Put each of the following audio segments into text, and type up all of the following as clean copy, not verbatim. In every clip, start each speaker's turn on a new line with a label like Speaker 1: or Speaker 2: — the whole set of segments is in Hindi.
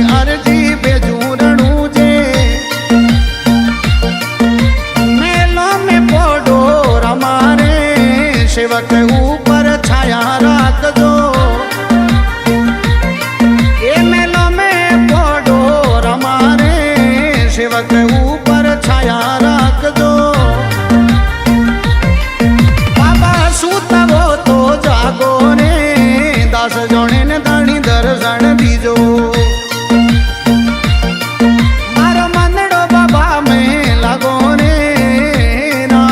Speaker 1: अर्जी बेजूरणू जे मेलो में पोडो रमारे सेवक ऊपर छाया राख दो ए मेलो में पोडो रमारे सेवक ऊपर छाया राख दो बाबा सूतवो तो जागो रे दास जोने ने दाणी दर्शन दीजो मारो मंदड़ो बाबा में लागो रे ना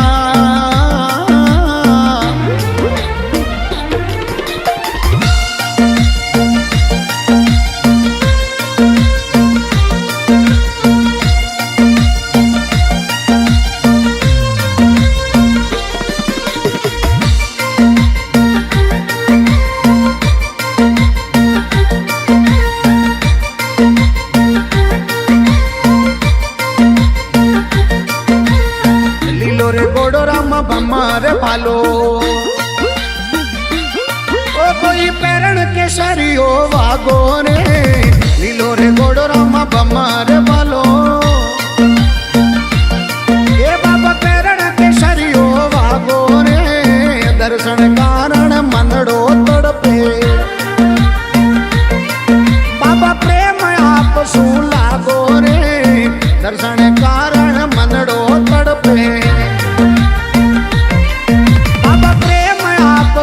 Speaker 1: भमारे भालो ओ कोई पैरण के सरियो वागो रे लीलो रे गोड़ो रामा भमारे भालो ये बाबा पैरण के सरियो वागो रे दर्शन कारण मनड़ो तड़पे बाबा प्रेम आप सू लागो रे दर्शन कारण मनड़ो तड़पे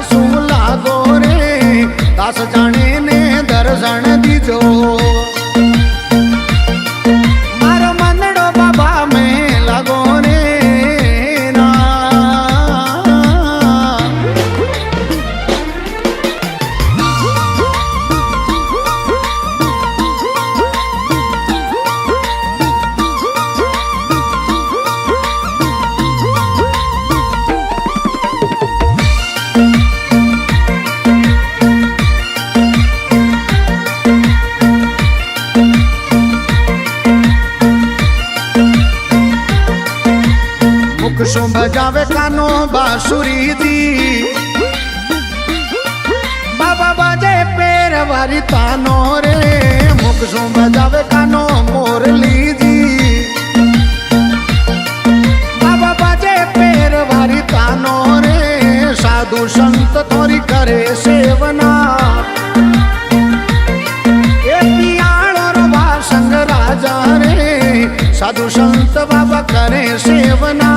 Speaker 1: सू लागो रे दास जाने ने दर्शन दीजो मारो मंदड़ो बाबा में लागो रे ना सो बजावे कानो बांसुरी दी बाबा बाजे पैर वारी तानो रे मुख सो बजावे कानो मोरली दी बाबा बाजे पैर वारी तानो रे साधु संत थोड़ी करे सेवना ए पियालो रवा संग राजा रे साधु संत बाबा करे सेवना